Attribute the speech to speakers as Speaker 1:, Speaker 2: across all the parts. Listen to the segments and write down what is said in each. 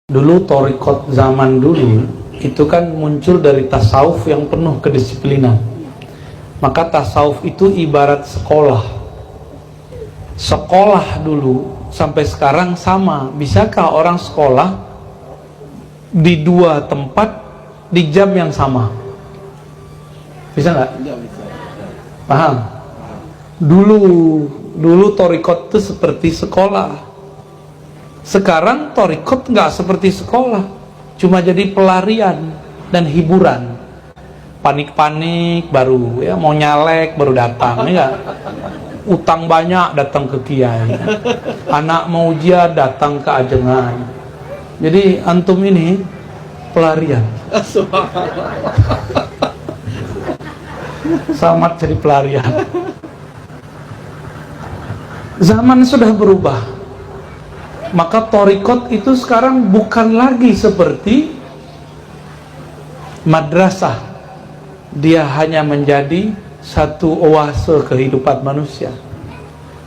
Speaker 1: Dulu thariqat zaman dulu itu kan muncul dari tasawuf yang penuh kedisiplinan. Maka tasawuf itu ibarat sekolah. Sekolah dulu sampai sekarang sama. Bisakah orang sekolah di dua tempat di jam yang sama? Bisa nggak? Paham? Dulu thariqat itu seperti sekolah. Sekarang thariqat nggak seperti sekolah, cuma jadi pelarian dan hiburan. Panik-panik baru, ya mau nyalek baru datang, ya. Utang banyak datang ke kiai, anak mau ujian datang ke ajengan. Jadi antum ini pelarian. Selamat jadi pelarian. Zaman sudah berubah. Maka thariqat itu sekarang bukan lagi seperti madrasah. Dia hanya menjadi satu oase kehidupan manusia.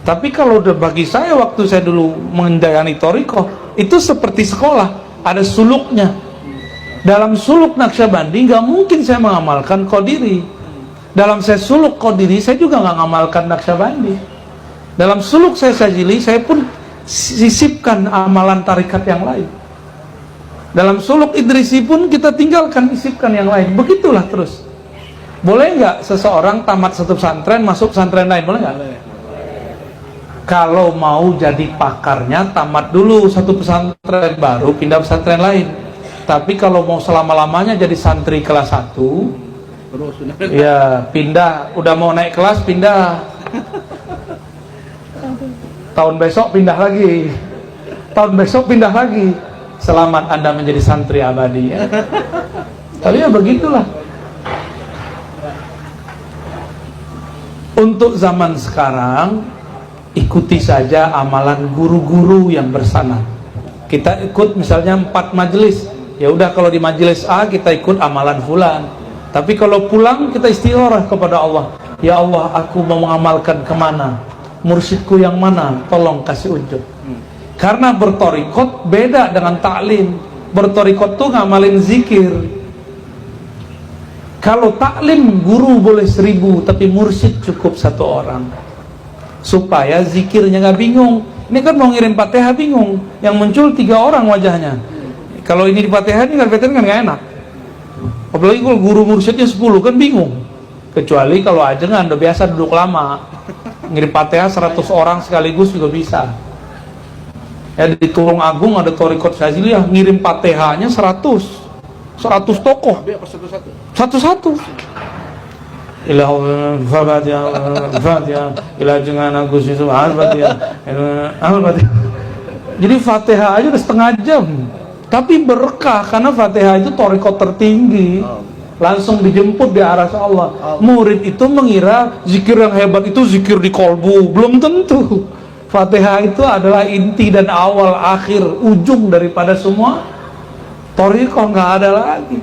Speaker 1: Tapi kalau bagi saya waktu saya dulu menjalani thariqat, itu seperti sekolah, ada suluknya. Dalam suluk Naqsyabandi nggak mungkin saya mengamalkan Qadiri. Dalam saya suluk Qadiri saya juga nggak mengamalkan Naqsyabandi. Dalam suluk saya Syadzili saya pun sisipkan amalan tarikat yang lain. Dalam suluk Idrisi pun kita tinggalkan, sisipkan yang lain. Begitulah terus. Boleh nggak seseorang tamat satu pesantren masuk pesantren lain? Boleh nggak? Kalau mau jadi pakarnya tamat dulu satu pesantren baru pindah pesantren lain. Tapi kalau mau selama-lamanya jadi santri kelas 1, ya pindah. Udah mau naik kelas pindah. Tahun besok pindah lagi. Tahun besok pindah lagi. Selamat Anda menjadi santri abadi, ya. Tapi ya begitulah. Untuk zaman sekarang, ikuti saja amalan guru-guru yang bersanad. Kita ikut misalnya 4 majelis. Ya udah, kalau di majelis A kita ikut amalan fulan. Tapi kalau pulang kita istikharah kepada Allah. Ya Allah, aku mau mengamalkan kemana? Mursyidku yang mana? Tolong kasih unjuk. Karena berthariqat beda dengan taklim. Berthariqat tuh ngamalin zikir. Kalau taklim guru boleh 1000, tapi mursyid cukup 1 orang. Supaya zikirnya nggak bingung. Ini kan mau ngirim Fatihah bingung. Yang muncul 3 orang wajahnya. Kalau ini di Fatihah ini kan nggak enak. Apalagi kalau guru mursyidnya 10 kan bingung. Kecuali kalau ajengan udah biasa duduk lama. Ngirim Fatihah 100 orang sekaligus juga bisa. Ya, di Tulung Agung ada thariqat Syadziliyah, ngirim Fatihahnya 100 tokoh satu-satu. Ilah Fatihah ila jangan Agus itu Fatihah. Jadi Fatihah aja udah setengah jam. Tapi berkah karena Fatihah itu thariqat tertinggi. Langsung dijemput di arah Allah. Murid itu mengira zikir yang hebat itu zikir di kolbu. Belum tentu. Fatihah itu adalah inti dan awal, akhir, ujung daripada semua thariqah. Nggak ada lagi.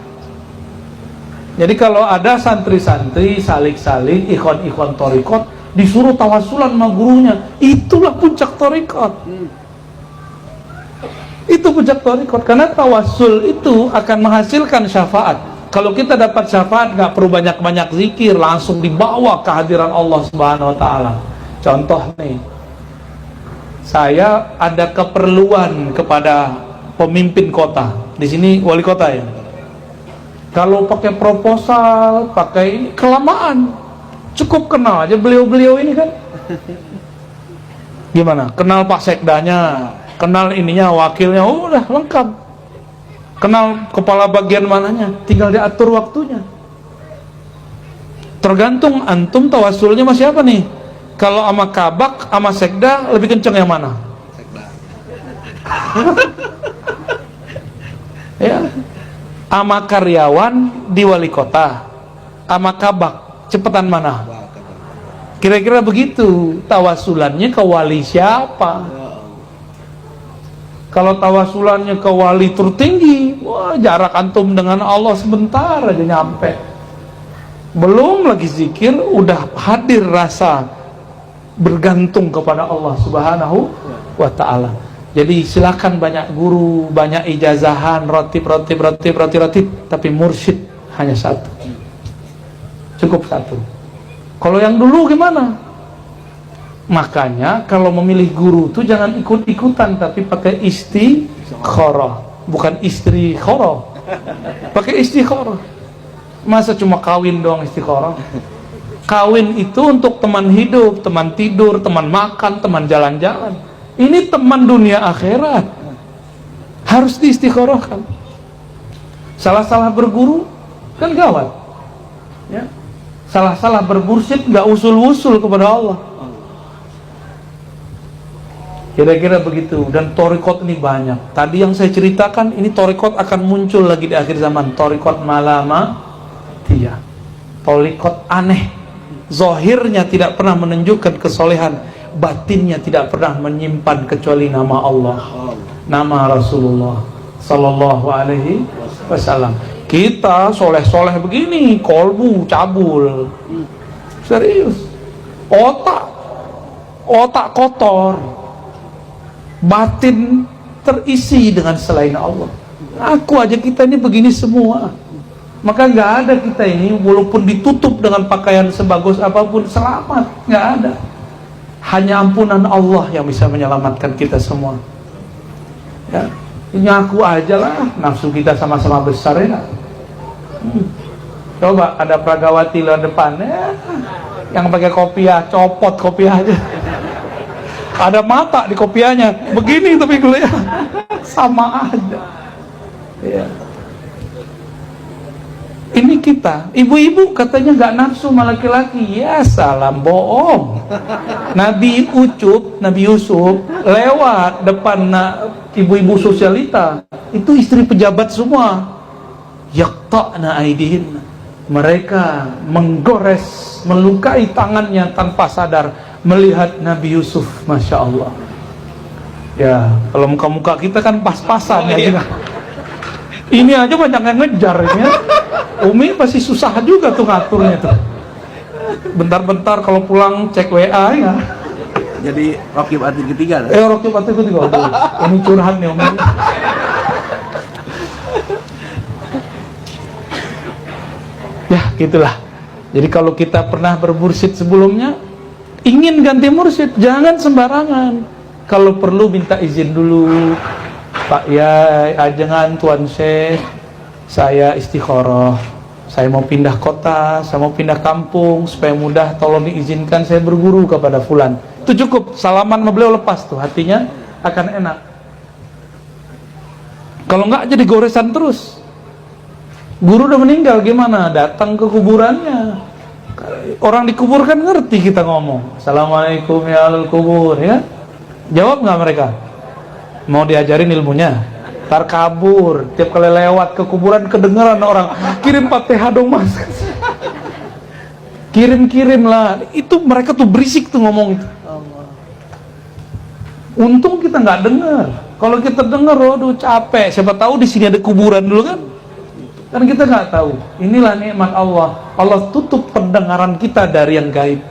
Speaker 1: Jadi kalau ada santri-santri salik-salik, ikhwan-ikhwan thariqat disuruh tawasulan sama gurunya, itulah puncak thariqat. Itu puncak thariqat. Karena tawasul itu akan menghasilkan syafaat. Kalau kita dapat syafaat nggak perlu banyak-banyak zikir, langsung dibawa kehadiran Allah Subhanahu wa taala. Contoh nih. Saya ada keperluan kepada pemimpin kota. Di sini wali kota ya. Kalau pakai proposal, pakai kelamaan. Cukup kenal aja beliau-beliau ini kan. Gimana? Kenal Pak Sekdanya, kenal ininya, wakilnya, udah lengkap. Kenal kepala bagian mananya, tinggal diatur waktunya. Tergantung antum tawasulnya sama siapa nih. Kalau sama kabak, sama sekda lebih kenceng yang mana? Sekda. Ya. Sama karyawan di wali kota, sama kabak, cepetan mana? Kira-kira begitu. Tawasulannya ke wali siapa? Kalau tawasulannya ke wali tertinggi, wah, jarak antum dengan Allah sebentar aja nyampe. Belum lagi zikir, udah hadir rasa bergantung kepada Allah Subhanahu wa ta'ala. Jadi silakan banyak guru, banyak ijazahan, rotib, tapi mursyid hanya satu. Cukup satu. Kalau yang dulu gimana? Makanya kalau memilih guru tuh jangan ikut-ikutan, tapi pakai istikharah, bukan istri khoroh. Pakai istikharah. Masa cuma kawin doang istikharah? Kawin itu untuk teman hidup, teman tidur, teman makan, teman jalan-jalan. Ini teman dunia akhirat, harus diistikharahkan. Salah-salah berguru kan gawat ya. Salah-salah bermursyid nggak usul-usul kepada Allah. Kira-kira begitu. Dan thariqat ini banyak. Tadi yang saya ceritakan, ini thariqat akan muncul lagi di akhir zaman. Thariqat malamatiyah, thariqat aneh. Zahirnya tidak pernah menunjukkan kesolehan, batinnya tidak pernah menyimpan kecuali nama Allah, nama Rasulullah Sallallahu Alaihi Wasallam. Kita soleh-soleh begini, kolbu cabul, serius, otak kotor, batin terisi dengan selain Allah. Aku aja kita ini begini semua. Maka nggak ada kita ini, walaupun ditutup dengan pakaian sebagus apapun, selamat, nggak ada. Hanya ampunan Allah yang bisa menyelamatkan kita semua. Ya, ini aku aja lah, nafsu kita sama-sama besar ya. Coba ada Pragawati lewat depan, ya, yang pakai kopiah, copot kopiah aja. Ada mata di kopiahnya, begini tapi kelihatan sama aja. Ya. Ini kita, ibu-ibu katanya nggak nafsu sama laki-laki. Ya salam bohong. Nabi Yusuf lewat depan ibu-ibu sosialita, itu istri pejabat semua. Yaqta'na aidihin, mereka menggores, melukai tangannya tanpa sadar melihat Nabi Yusuf. Masya Allah. Ya, kalau muka-muka kita kan pas-pasan ya. Ini aja banyak yang ngejar ini ya. Umi pasti susah juga tuh ngaturnya tuh. Bentar-bentar kalau pulang cek WA ya.
Speaker 2: Jadi rokib arti ketiga.
Speaker 1: Rokib arti ketiga. Ini curhat nih Umi. Ya gitulah. Jadi kalau kita pernah bermursyid sebelumnya, ingin ganti mursyid, jangan sembarangan. Kalau perlu minta izin dulu. Pak ya, ajengan Tuan Syekh, saya istikharah, saya mau pindah kota, saya mau pindah kampung, supaya mudah tolong diizinkan saya berguru kepada fulan. Itu cukup, salaman sama beliau lepas tuh, hatinya akan enak. Kalau enggak jadi goresan terus. Guru udah meninggal gimana? Datang ke kuburannya. Orang dikuburkan ngerti kita ngomong. Assalamualaikum ya ahlul kubur, ya. Jawab nggak mereka? Mau diajarin ilmunya, tar kabur. Tiap kali lewat ke kuburan kedengeran orang, kirim Fatihah dong mas. Kirim lah. Itu mereka tuh berisik tuh ngomong itu. Untung kita nggak dengar. Kalau kita dengar, aduh capek. Siapa tahu di sini ada kuburan dulu kan? Kan kita nggak tahu. Inilah nikmat Allah. Allah tutup pendengaran kita dari yang gaib.